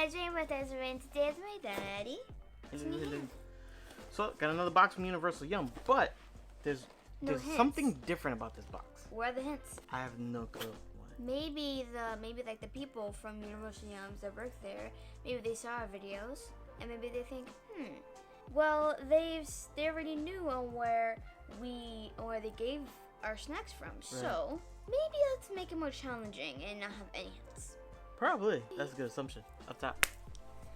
it's Rainbow Desiree, and today it's my daddy. It's me. So, got another box from Universal Yum, but there's something different about this box. Where are the hints? I have no clue. Maybe like the people from Universal Yums that work there, maybe they saw our videos and maybe they think, well, they already knew on where they gave our snacks from. Right. So maybe let's make it more challenging and not have any hints. Probably. That's a good assumption. Up top.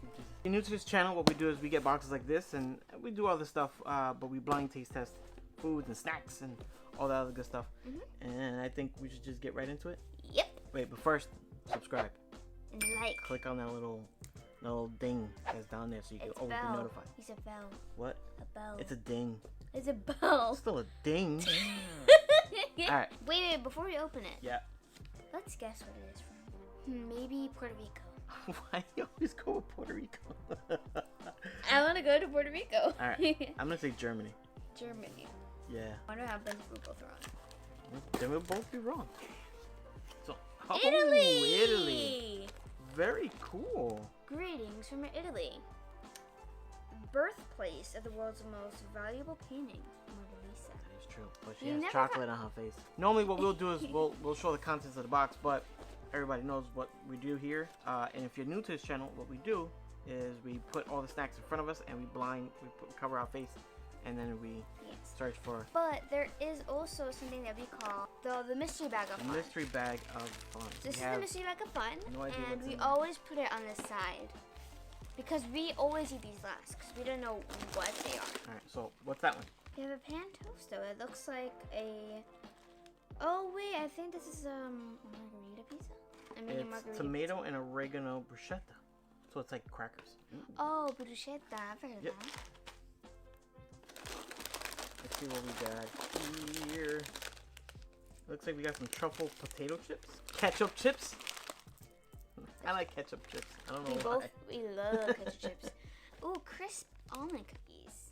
If you're new to this channel, what we do is we get boxes like this and we do all this stuff, but we blind taste test foods and snacks and all that other good stuff. And I think we should just get right into it. Yep. Wait, but first, subscribe. And like. Click on that little ding that's down there so you can always be notified. It's a bell. What? A bell. It's a ding. It's a bell. It's still a ding. Alright. Wait, before we open it. Yeah. Let's guess what it is from. Maybe Puerto Rico. Why do you always go with Puerto Rico? I want to go to Puerto Rico. Alright. I'm going to say Germany. Germany. Yeah. I wonder what happens if we're both wrong. Then we'll both be wrong. So, Italy! Very cool. Greetings from Italy. Birthplace of the world's most valuable painting, Mona Lisa. That is true. But she has chocolate on her face. Normally what we'll do is we'll show the contents of the box, but everybody knows what we do here. And if you're new to this channel, what we do is we put all the snacks in front of us and we cover our face, and then we search for. But there is also something that we call the mystery bag of fun. The mystery bag of fun. This is the mystery bag of fun, no idea and we always put it on the side because we always eat these last because we don't know what they are. All right, so what's that one? We have a pan toasto. It looks like a. Oh wait, I think this is margarita pizza. It's margarita tomato pizza. and oregano bruschetta. So it's like crackers. Oh, bruschetta. I've heard of that. Let's see what we got here. Looks like we got some truffle potato chips. Ketchup chips. I like ketchup chips. I don't know why. We love ketchup chips. Ooh, crisp almond cookies.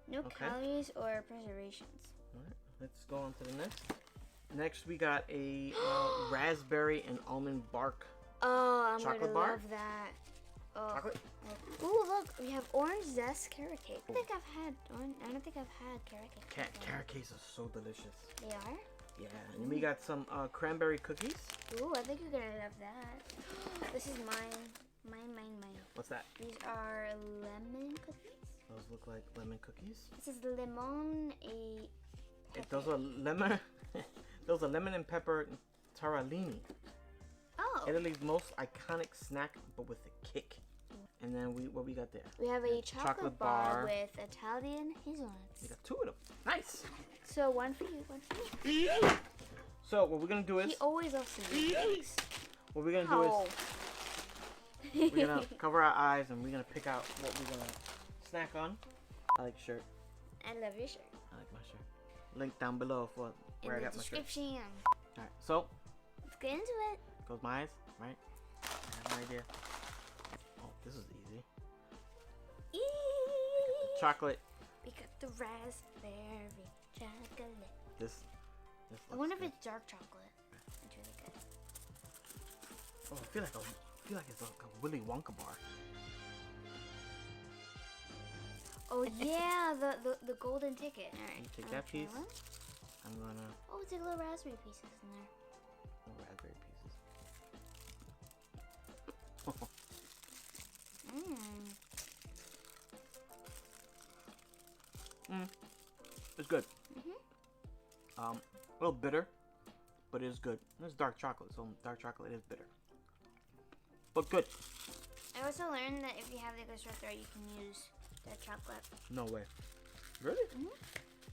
No calories or preservations. Alright, let's go on to the next. Next we got a raspberry and almond bark chocolate bar. Love that. Oh. Chocolate? Ooh, look, we have orange zest carrot cake. I don't think I've had carrot cake. Carrot cakes are so delicious. They are? Yeah, and we got some cranberry cookies. Ooh, I think you're gonna love that. This is mine. What's that? These are lemon cookies. Those look like lemon cookies. This is lemon Those are lemon. Those are lemon and pepper taralini. Oh. Italy's most iconic snack, but with a kick. And then what we got there? We have a chocolate bar with Italian hazelnuts. We got two of them. Nice. So one for you, one for me. So what we're gonna do is. He always loves to eat things. What we're gonna do is. We're gonna cover our eyes and we're gonna pick out what we're gonna snack on. I like your shirt. I love your shirt. I like my shirt. Link down below for where I got my shirt. In the description. Alright, so. Let's get into it. Close my eyes, right? I have no idea. Oh, this is easy. The chocolate. We got the raspberry chocolate. This I wonder if good. it's dark chocolate. It's really good. Oh, I feel like it's like a Willy Wonka bar. Oh yeah, the golden ticket. All right. Take that piece. I'm gonna. Oh, it's like little raspberry pieces in there. Little raspberry pieces. It's good. A little bitter, but it is good. It's dark chocolate, so dark chocolate is bitter, but good. I also learned that if you have like a sore throat, you can use dark chocolate. No way. Really?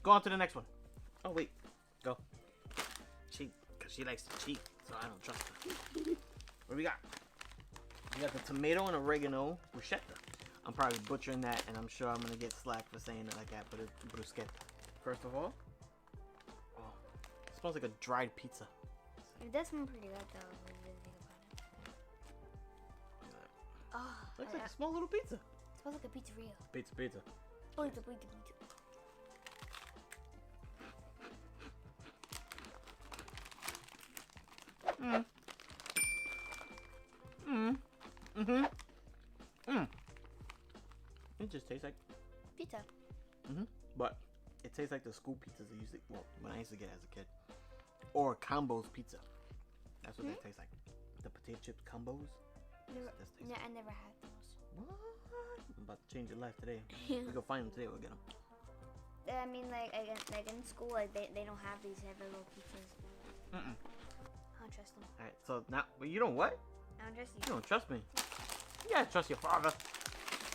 Go on to the next one. Oh wait, go. Cheat, cause she likes to cheat, so I don't trust her. What do we got? We got the tomato and oregano bruschetta. I'm probably butchering that, and I'm sure I'm gonna get slack for saying it like that, but it's bruschetta. First of all, oh, it smells like a dried pizza. It does smell pretty good though, when you really think about it. Oh, looks like a small little pizza. It smells like a pizzeria. Pizza. Oh, it's a pizza. It just tastes like Pizza. but it tastes like the school pizzas I used to, well, when I used to get as a kid. Or Combo's pizza. That's what they taste like. The potato chip combos. No, I never had those. What? I'm about to change your life today. We go find them today. We'll get them. I mean, like in school, like they don't have these heavy little pizzas. I don't trust them. All right. So now, but you don't what? I don't trust You you. don't trust me. You gotta trust your father.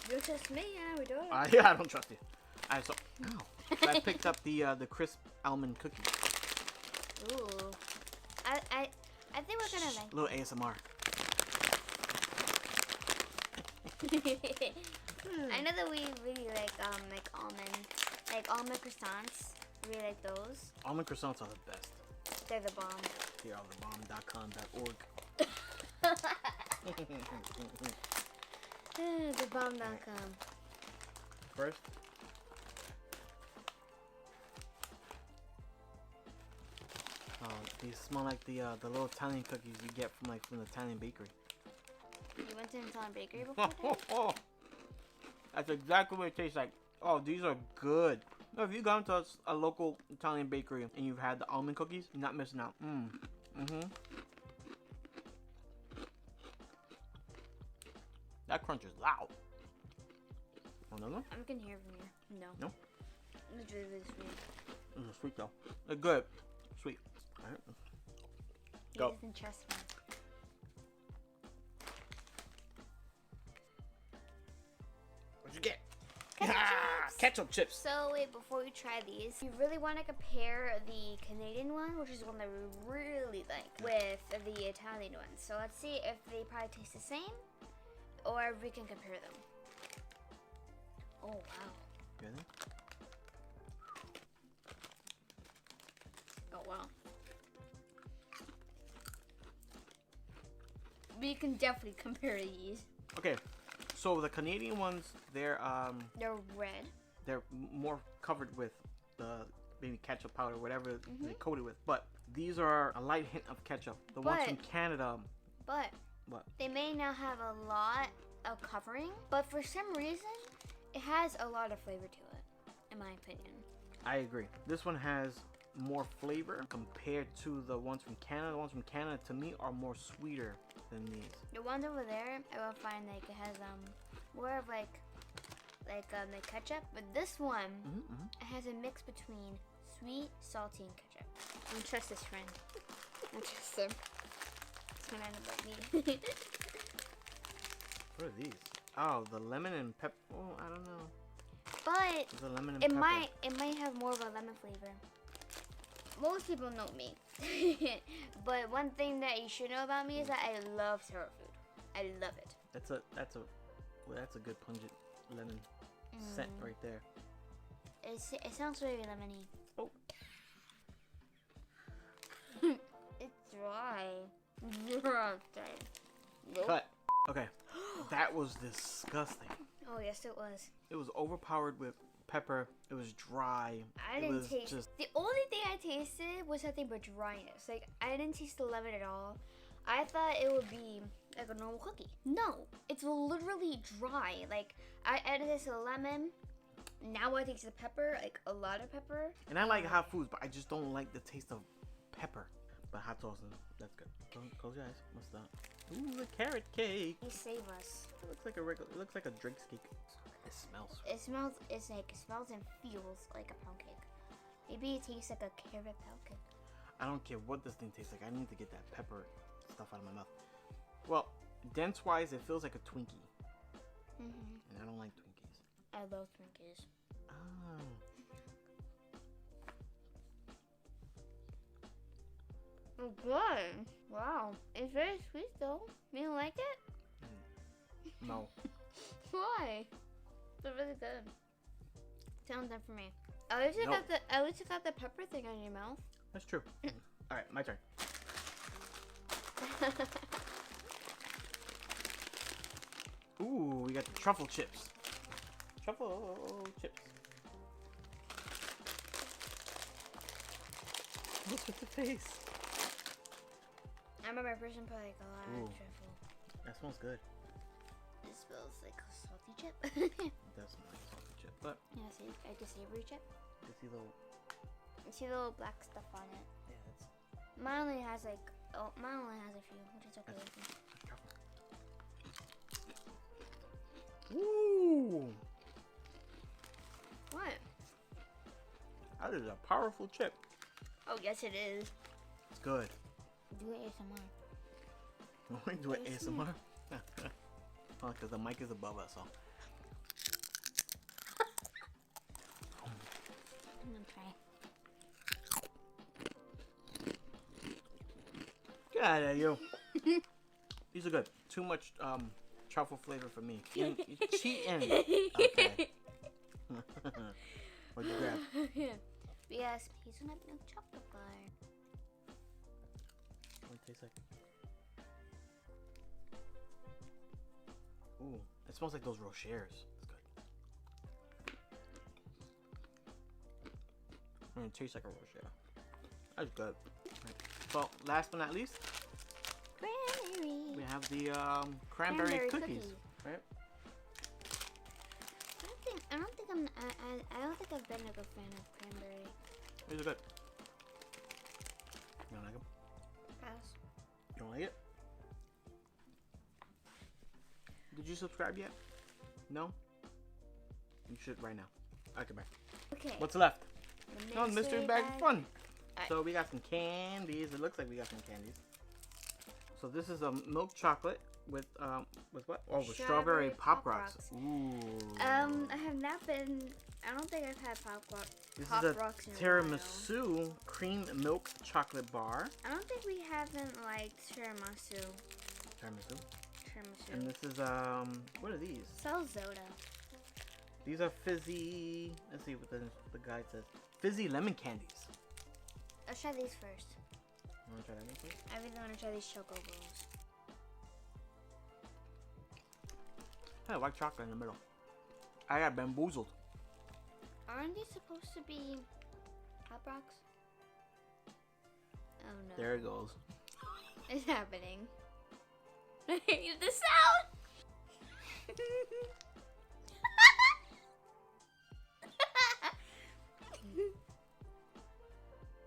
You don't trust me, yeah, we do it. Yeah, I don't trust you. All right. So, so I picked up the crisp almond cookies. Ooh. I think we're gonna like. Little ASMR. I know that we really like almond croissants. We really like those. Almond croissants are the best. They're the bomb. They are thebomb.com.org. Thebomb.com. First. These smell like the little Italian cookies you get from the Italian bakery. You went to an Italian bakery before? That's exactly what it tastes like. Oh, these are good. No, if you've gone to a local Italian bakery and you've had the almond cookies, you're not missing out. That crunch is loud. Another one? I can hear from here. No. No? It's really, really sweet. It's sweet though. They're good. Sweet. Alright. He Go. doesn't trust me. What'd you get? Ketchup chips. Ketchup chips. So wait, before we try these, you really want to compare the Canadian one, which is the one that we really like, with the Italian one. So let's see if they probably taste the same, or if we can compare them. Oh wow. Good. Oh wow. We can definitely compare these. Okay, so the Canadian ones, they're red. They're more covered with the maybe ketchup powder, whatever they coat it with. But these are a light hint of ketchup. The ones from Canada. But What? they may not have a lot of covering, but for some reason, it has a lot of flavor to it, in my opinion. I agree. This one has more flavor compared to the ones from Canada. The ones from Canada, to me, are more sweeter than these. The ones over there, I will find like it has more of like the ketchup, but this one it has a mix between sweet, salty, and ketchup. I don't trust this friend. I don't trust him. It's gonna end up like me. What are these? Oh, the lemon and pepper. Oh, I don't know. But The lemon and it pepper. might have more of a lemon flavor. Most people know me, but one thing that you should know about me is that I love sour food. I love it. That's a good pungent lemon scent right there. It sounds very lemony. Oh. It's dry. Nope. Cut. Okay. That was disgusting. Oh yes, it was. It was overpowered with pepper. It was dry. I didn't taste. The only thing I tasted was something but dryness. Like I didn't taste the lemon at all. I thought it would be like a normal cookie. No, it's literally dry. Like I added this lemon. Now I taste the pepper, like a lot of pepper. And I like hot foods, but I just don't like the taste of pepper. But hot sauce, that's good. Close your eyes. What's that? Ooh, the carrot cake. Please save us. It looks like a regular. It looks like a Drake's cake. It smells. It smells. It smells and feels like a pound cake. Maybe it tastes like a carrot pound cake. I don't care what this thing tastes like. I need to get that pepper stuff out of my mouth. Well, dense wise, it feels like a Twinkie. And I don't like Twinkies. I love Twinkies. Oh. Oh, good. Wow. It's very sweet though. You don't like it? No. Why? It's really good. Sounds good for me. At least you got the pepper thing on your mouth. That's true. All right, my turn. Ooh, we got the truffle chips. Truffle chips. What's with the face? I remember my person put like a lot of truffle. That smells good. It smells like a salty chip. That's not a salty chip, but Yeah, see, like a savory chip. you see little. You see the little black stuff on it. Yeah, that's Mine only has like, mine only has a few, which is okay with me. Woo! What? That is a powerful chip. Oh, yes it is. It's good. Do ASMR. We do it ASMR. Oh, because the mic is above us, so. Okay. Get out of here, you. These are good. Too much truffle flavor for me. You're cheating. Okay. What'd you grab? Yes, hazelnut milk chocolate bar. What it tastes like? Ooh, it smells like those Rochers. It's good. And it tastes like a Rocher. That's good. Right. So, last but not least, Cranberry. we have the cranberry cookies. Right? I don't think I've been a good fan of cranberry. These are good. You don't like them? Pass. You don't like it? Did you subscribe yet? No? You should right now. Okay, bye. Okay. What's left? The No, mystery bag fun. Alright. So we got some candies. It looks like we got some candies. So this is a milk chocolate with what? Oh, with strawberry pop rocks. Ooh. I have not been. I don't think I've had pop rocks. This Pop is a rocks in a tiramisu cream milk chocolate bar. I don't think we haven't liked tiramisu. Tiramisu. Tiramisu. And this is what are these? Salzoda. These are fizzy. Let's see what the guide says. Fizzy lemon candies. Let's try these first. You wanna try that one first? I really want to try these choco balls. Hey, white chocolate in the middle. I got bamboozled. Aren't these supposed to be Pop Rocks? Oh no. There it goes. It's happening. The sound!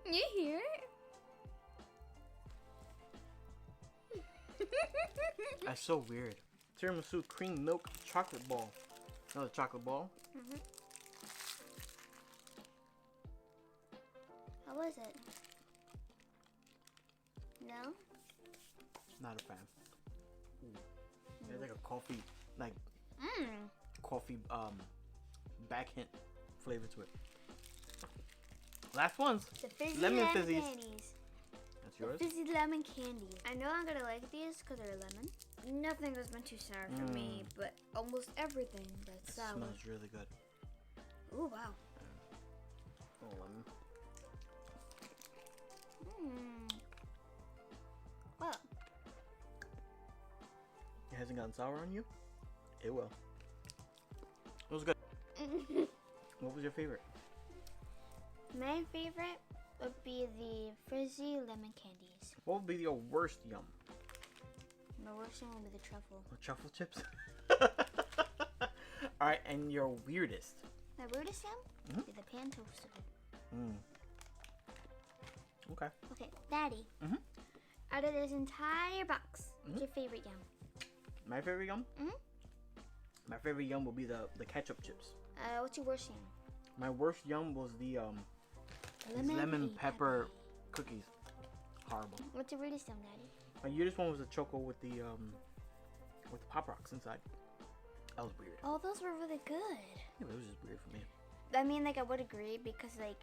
You hear it? That's so weird. Tiramisu cream milk chocolate ball. Another chocolate ball. Mm-hmm. How was it? No? Not a fan. Ooh. There's like a coffee, coffee back hint flavor to it. Last ones. The fizzy Lemon lemon fizzies. candies. That's yours. The fizzy lemon candies. I know I'm gonna like these because they're lemon. Nothing has been too sour for me, but almost everything that's It sour. smells really good. Ooh, wow. Oh, lemon. Well, It hasn't gotten sour on you? It will. It was good. What was your favorite? my favorite would be the fizzy lemon candies. What would be your worst yum? My worst one would be the truffle. The truffle chips? Alright, and your weirdest? My weirdest yum would be the pan toasted. Okay. Okay, Daddy. Out of this entire box, what's your favorite yum? My favorite yum? My favorite yum will be the ketchup chips. What's your worst yum? My worst yum was the these lemon pepper cookies. Horrible. What's your weirdest yum, Daddy? My weirdest one was the choco with the pop rocks inside. That was weird. Oh, those were really good. Yeah, but it was just weird for me. I mean, like, I would agree because, like,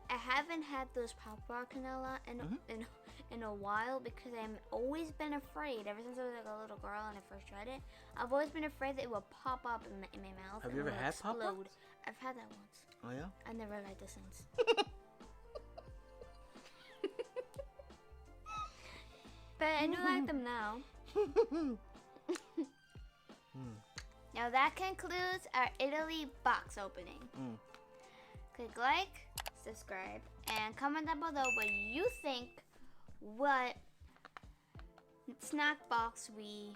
I haven't had those Pop Rocks in a while because I've always been afraid. Ever since I was like a little girl and I first tried it, I've always been afraid that it would pop up in my mouth. Have and you ever it would had Pop explode. Rocks? I've had that once. Oh yeah? I never liked it since. But I do like them now. Now that concludes our Italy box opening. Click like, subscribe, and comment down below what you think what snack box we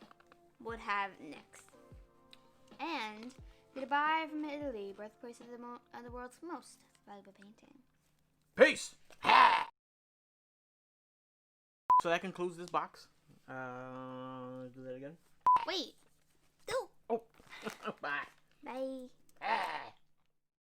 would have next. Goodbye from Italy, birthplace of the world's most valuable painting. Peace! So that concludes this box. Do that again. Wait. No. Oh. Bye. Bye.